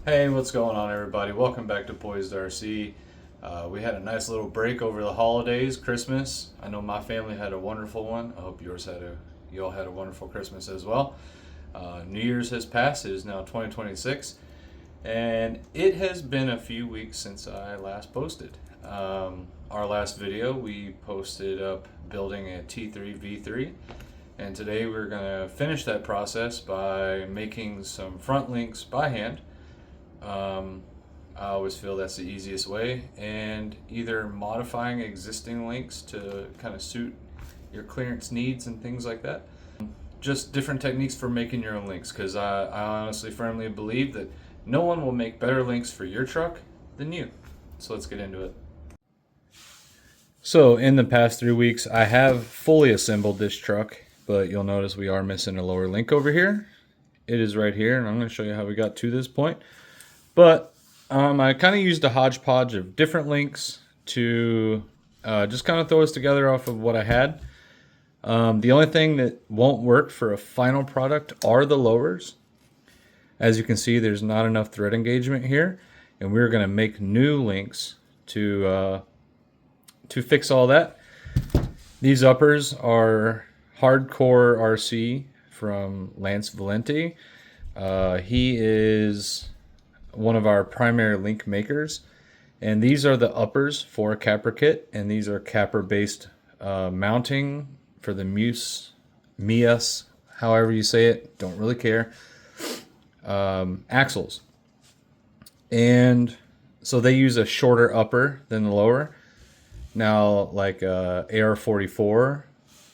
Hey, what's going on, everybody? Welcome back to Poised RC. We had a nice little break over the holidays, Christmas. I know my family had a wonderful one. I hope you all had a wonderful Christmas as well. New Year's has passed. It is now 2026, and it has been a few weeks since I last posted. Our last video, we posted up building a T3v3, and today we're going to finish that process by making some front links by hand. I always feel that's the easiest way, and either modifying existing links to kind of suit your clearance needs and things like that. Just different techniques for making your own links, because I honestly firmly believe that no one will make better links for your truck than you. So let's get into it. So in the past 3 weeks, I have fully assembled this truck, but you'll notice we are missing a lower link over here. It is right here, and I'm going to show you how we got to this point. But I kind of used a hodgepodge of different links to just kind of throw us together off of what I had. The only thing that won't work for a final product are the lowers. As you can see, there's not enough thread engagement here, and we're going to make new links to fix all that. These uppers are Hardcore RC from Lance Valente. He is one of our primary link makers, and these are the uppers for a capper kit, and these are capper based mounting for the Mias, however you say it, don't really care, axles. And so they use a shorter upper than the lower. Now, like AR44,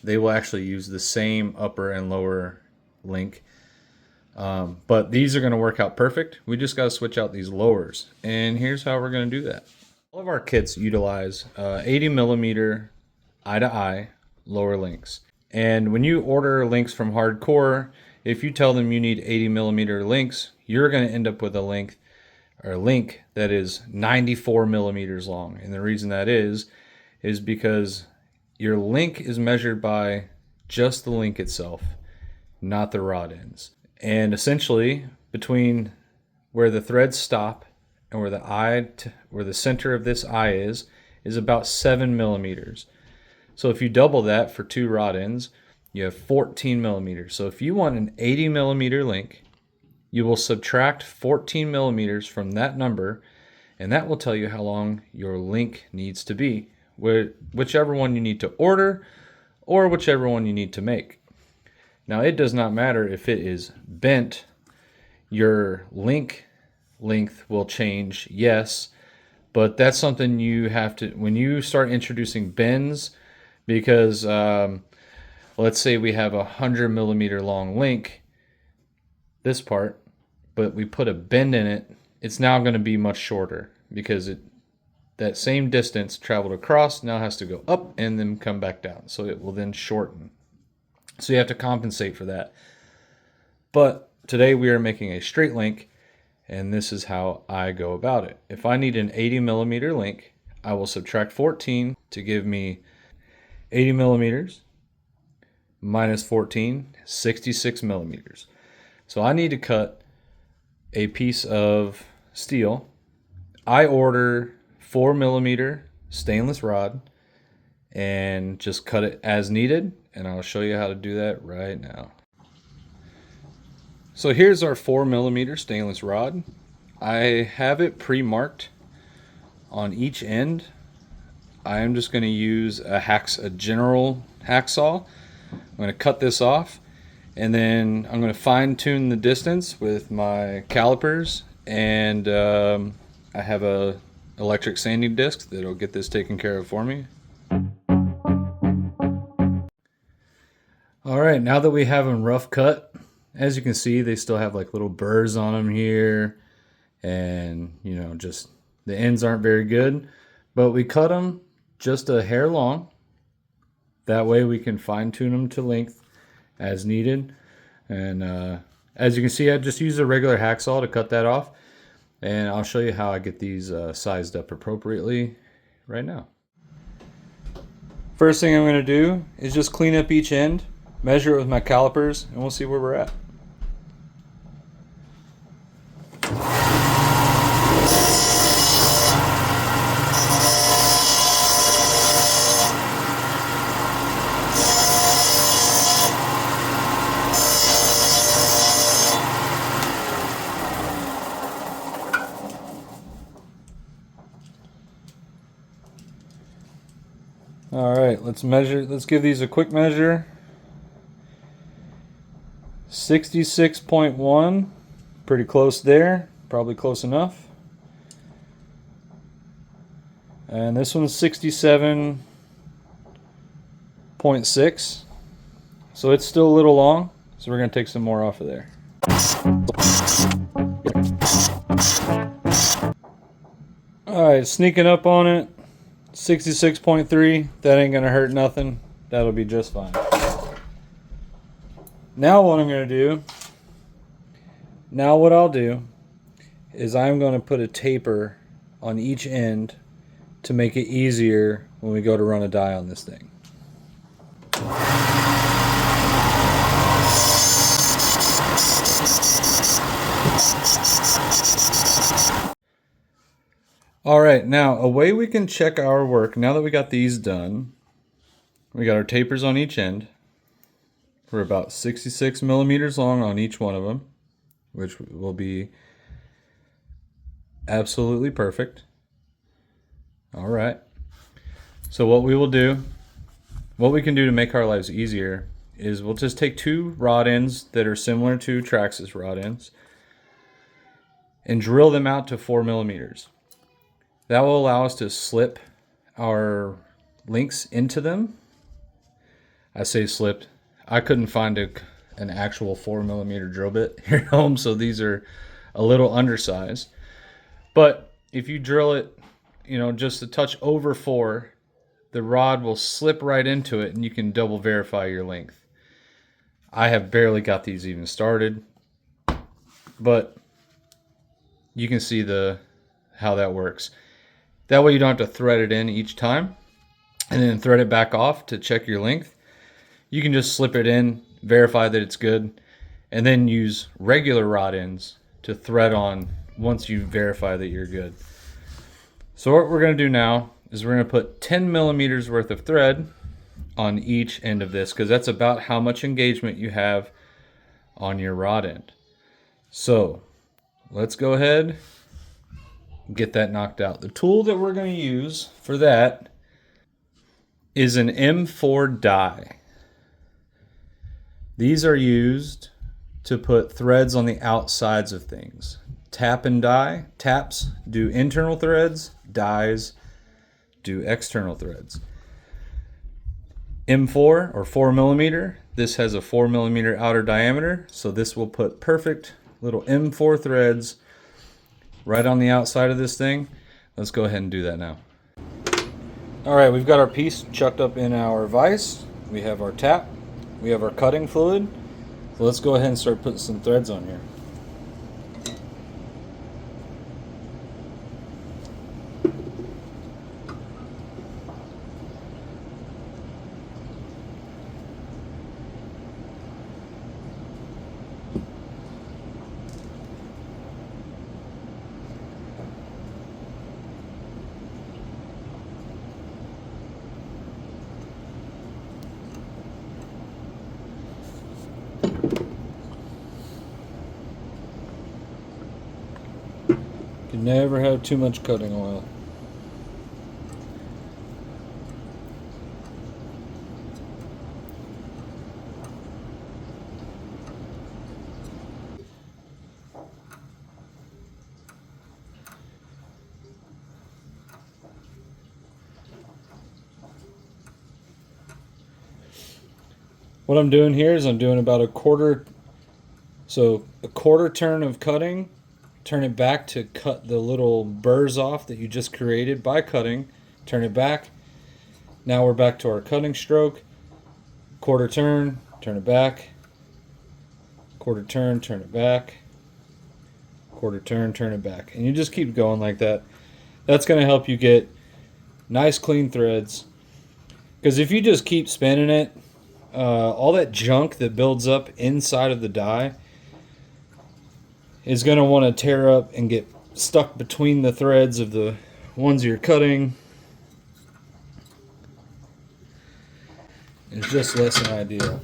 they will actually use the same upper and lower link. But these are going to work out perfect. We just got to switch out these lowers. And here's how we're going to do that. All of our kits utilize 80 millimeter eye-to-eye lower links. And when you order links from Hardcore, if you tell them you need 80 millimeter links, you're going to end up with a link that is 94 millimeters long. And the reason that is because your link is measured by just the link itself, not the rod ends. And essentially, between where the threads stop and where the center of this eye is about 7 millimeters. So if you double that for two rod ends, you have 14 millimeters. So if you want an 80 millimeter link, you will subtract 14 millimeters from that number, and that will tell you how long your link needs to be, whichever one you need to order or whichever one you need to make. Now, it does not matter if it is bent. Your link length will change, yes, but that's something you have to, when you start introducing bends, because let's say we have a 100 millimeter long link, this part, but we put a bend in it, it's now going to be much shorter because that same distance traveled across now has to go up and then come back down. So it will then shorten. So you have to compensate for that. But today we are making a straight link, and this is how I go about it. If I need an 80 millimeter link, I will subtract 14 to give me 80 millimeters minus 14, 66 millimeters. So I need to cut a piece of steel. I order 4 millimeter stainless rod and just cut it as needed, and I'll show you how to do that right now. So here's our 4 millimeter stainless rod. I have it pre-marked on each end. I am just going to use a general hacksaw. I'm going to cut this off, and then I'm going to fine tune the distance with my calipers, and I have a electric sanding disc that'll get this taken care of for me. All right, now that we have them rough cut, as you can see, they still have like little burrs on them here, and just the ends aren't very good, but we cut them just a hair long. That way we can fine tune them to length as needed. And as you can see, I just use a regular hacksaw to cut that off, and I'll show you how I get these sized up appropriately right now. First thing I'm going to do is just clean up each end, measure it with my calipers, and we'll see where we're at. All right, let's measure. Let's give these a quick measure. 66.1, pretty close there, probably close enough. And this one's 67.6, so it's still a little long, so we're going to take some more off of there. Alright, sneaking up on it, 66.3, that ain't going to hurt nothing, that'll be just fine. Now what I'm going to do, what I'll do is I'm going to put a taper on each end to make it easier when we go to run a die on this thing. Alright, now a way we can check our work, now that we got these done, we got our tapers on each end. We're about 66 millimeters long on each one of them, which will be absolutely perfect. All right. So what we will do, what we can do to make our lives easier is we'll just take two rod ends that are similar to Traxxas rod ends and drill them out to 4 millimeters. That will allow us to slip our links into them. I say slipped. I couldn't find an actual 4 millimeter drill bit here at home, so these are a little undersized. But if you drill it, you know, just a touch over 4, the rod will slip right into it and you can double verify your length. I have barely got these even started, but you can see how that works. That way you don't have to thread it in each time and then thread it back off to check your length. You can just slip it in, verify that it's good, and then use regular rod ends to thread on once you verify that you're good. So what we're going to do now is we're going to put 10 millimeters worth of thread on each end of this, because that's about how much engagement you have on your rod end. So let's go ahead and get that knocked out. The tool that we're going to use for that is an M4 die. These are used to put threads on the outsides of things. Tap and die. Taps do internal threads. Dies do external threads. M4 or 4 millimeter. This has a 4 millimeter outer diameter, so this will put perfect little M4 threads right on the outside of this thing. Let's go ahead and do that now. All right, we've got our piece chucked up in our vise. We have our tap. We have our cutting fluid. So let's go ahead and start putting some threads on here. You never have too much cutting oil. What I'm doing here is I'm doing about a quarter turn of cutting, turn it back to cut the little burrs off that you just created by cutting, turn it back. Now we're back to our cutting stroke, quarter turn, turn it back, quarter turn, turn it back, quarter turn, turn it back. And you just keep going like that. That's going to help you get nice clean threads. Because if you just keep spinning it, all that junk that builds up inside of the die is going to want to tear up and get stuck between the threads of the ones you're cutting. It's just less than ideal.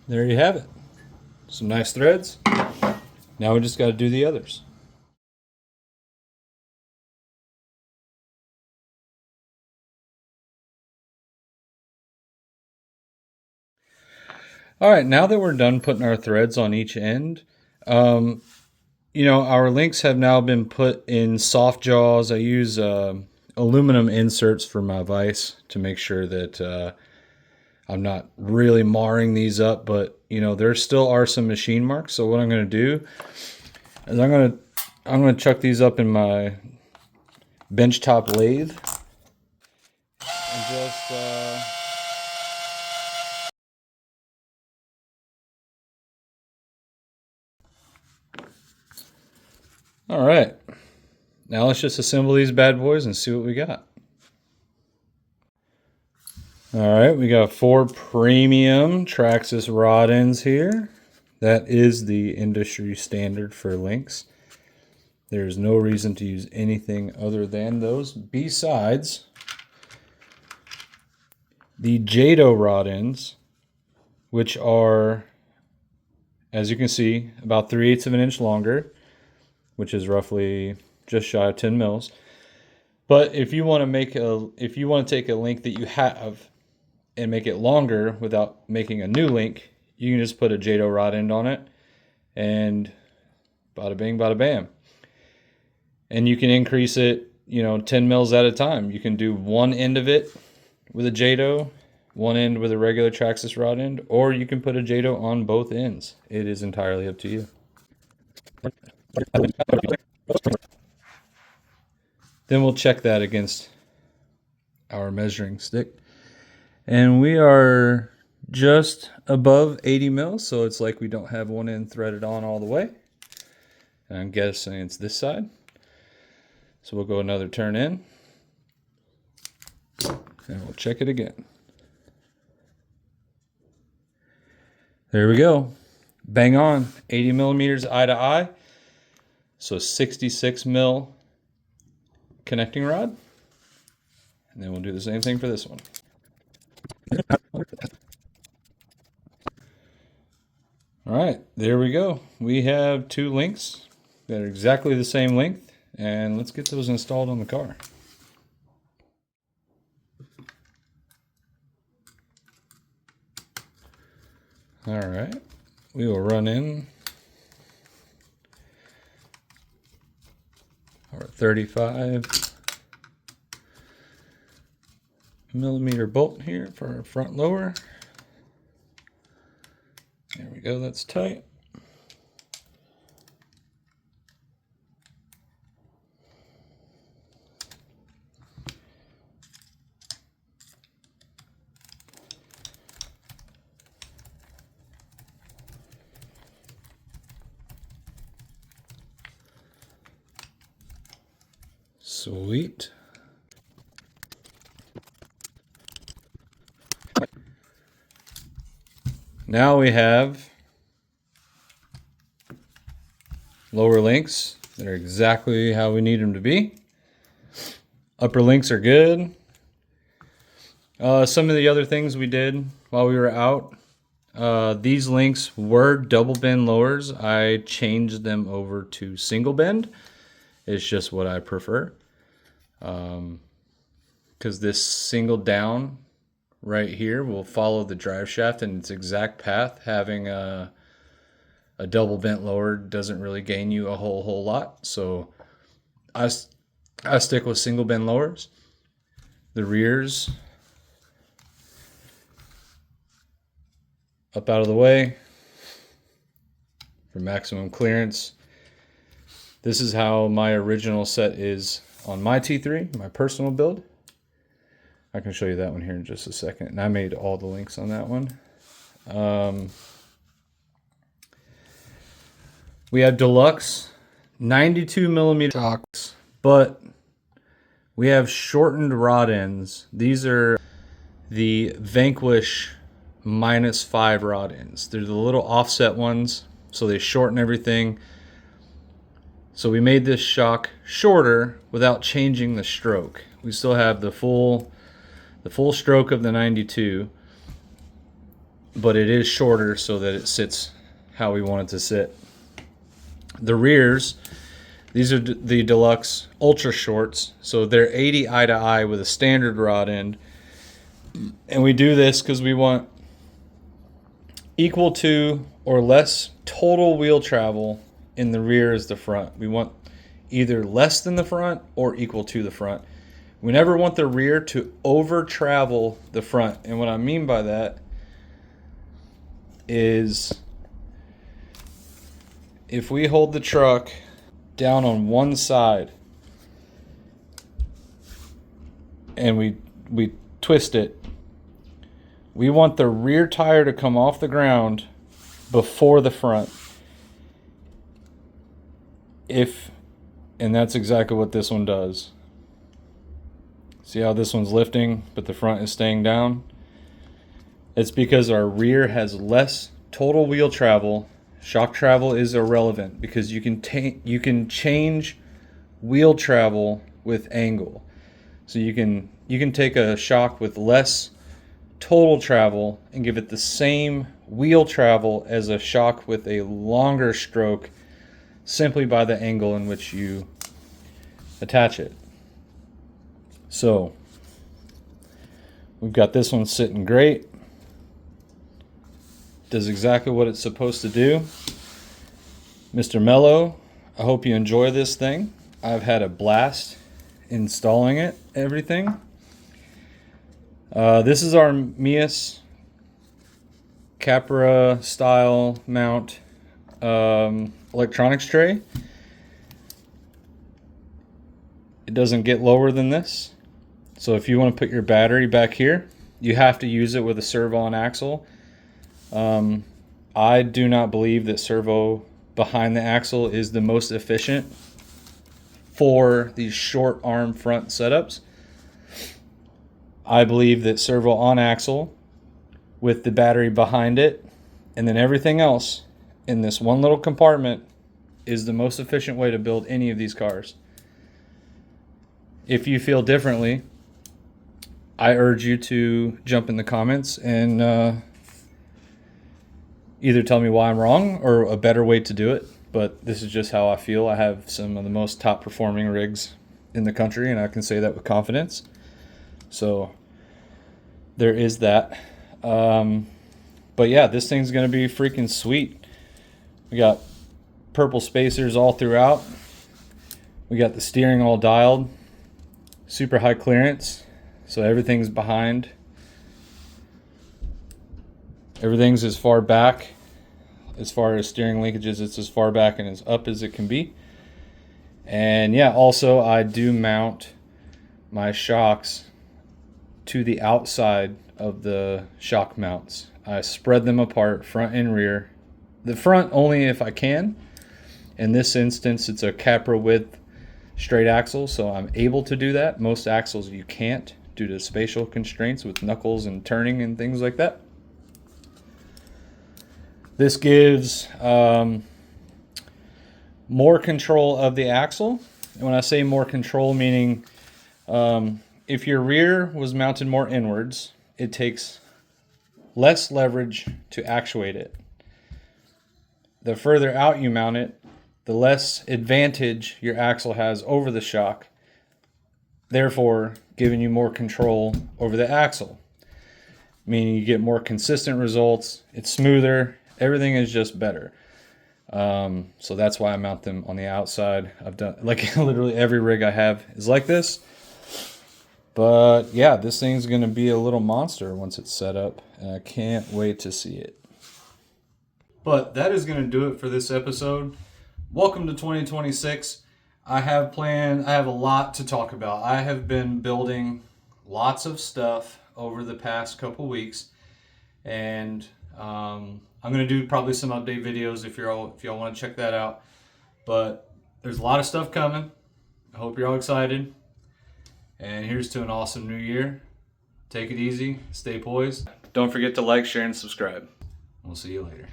there you have it. Some nice threads. Now we just got to do the others. All right, now that we're done putting our threads on each end, our links have now been put in soft jaws. I use aluminum inserts for my vise to make sure that I'm not really marring these up, but there still are some machine marks. So what I'm going to do is I'm going to chuck these up in my benchtop lathe and just all right. Now let's just assemble these bad boys and see what we got. All right, we got 4 premium Traxxas rod ends here. That is the industry standard for links. There's no reason to use anything other than those, besides the Jado rod ends, which are, as you can see, about 3/8 of an inch longer, which is roughly just shy of 10 mils. But if you want to take a link that you have and make it longer without making a new link, you can just put a Jado rod end on it, and bada bing, bada bam. And you can increase it, 10 mils at a time. You can do one end of it with a Jado, one end with a regular Traxxas rod end, or you can put a Jado on both ends. It is entirely up to you. Then we'll check that against our measuring stick. And we are just above 80 mils, so it's like we don't have one end threaded on all the way. And I'm guessing it's this side. So we'll go another turn in, and we'll check it again. There we go. Bang on. 80 millimeters eye to eye. So 66 mil connecting rod. And then we'll do the same thing for this one. All right, there we go. We have 2 links that are exactly the same length. And let's get those installed on the car. All right, we will run in our 35 millimeter bolt here for our front lower. There we go, that's tight. Sweet. Now we have lower links that are exactly how we need them to be. Upper links are good. Some of the other things we did while we were out, these links were double bend lowers. I changed them over to single bend. It's just what I prefer. Because this single down right here will follow the drive shaft in its exact path. Having a double bent lower doesn't really gain you a whole lot. So I stick with single bend lowers. The rears up out of the way for maximum clearance. This is how my original set is on my T3, my personal build. I can show you that one here in just a second. And I made all the links on that one. We have deluxe 92 millimeter shocks, but we have shortened rod ends. These are the Vanquish -5 rod ends. They're the little offset ones, so they shorten everything. So we made this shock shorter without changing the stroke. We still have the full stroke of the 92, but it is shorter so that it sits how we want it to sit. The rears, these are the deluxe ultra shorts, so they're 80 eye to eye with a standard rod end. And we do this because we want equal to or less total wheel travel in the rear as the front. We want either less than the front or equal to the front. We never want the rear to over travel the front. And what I mean by that is if we hold the truck down on one side and we twist it, we want the rear tire to come off the ground before the front. And that's exactly what this one does. See how this one's lifting, but the front is staying down? It's because our rear has less total wheel travel. Shock travel is irrelevant because you can change wheel travel with angle. So you can take a shock with less total travel and give it the same wheel travel as a shock with a longer stroke simply by the angle in which you attach it. So we've got this one sitting great. Does exactly what it's supposed to do. Mr. Mello, I hope you enjoy this thing. I've had a blast installing it, everything. This is our Mias Capra style mount electronics tray. It doesn't get lower than this. So if you want to put your battery back here, you have to use it with a servo on axle. I do not believe that servo behind the axle is the most efficient for these short arm front setups. I believe that servo on axle with the battery behind it and then everything else in this one little compartment is the most efficient way to build any of these cars. If you feel differently, I urge you to jump in the comments and either tell me why I'm wrong or a better way to do it. But this is just how I feel. I have some of the most top performing rigs in the country, and I can say that with confidence. So there is that. But yeah, this thing's going to be freaking sweet. We got purple spacers all throughout. We got the steering all dialed. Super high clearance. So everything's behind. Everything's as far back. As far as steering linkages, it's as far back and as up as it can be. And yeah, also I do mount my shocks to the outside of the shock mounts. I spread them apart, front and rear. The front only if I can. In this instance, it's a Capra width straight axle, so I'm able to do that. Most axles you can't due to spatial constraints with knuckles and turning and things like that. This gives more control of the axle. And when I say more control, meaning if your rear was mounted more inwards, it takes less leverage to actuate it. The further out you mount it, the less advantage your axle has over the shock, therefore giving you more control over the axle. Meaning you get more consistent results, it's smoother, everything is just better. So that's why I mount them on the outside. I've done, like, literally every rig I have is like this. But yeah, this thing's gonna be a little monster once it's set up, and I can't wait to see it. But that is gonna do it for this episode. Welcome to 2026. I have a lot to talk about. I have been building lots of stuff over the past couple weeks, and I'm gonna do probably some update videos if y'all want to check that out. But there's a lot of stuff coming. I hope you're all excited. And here's to an awesome new year. Take it easy, stay poised. Don't forget to like, share, and subscribe. We'll see you later.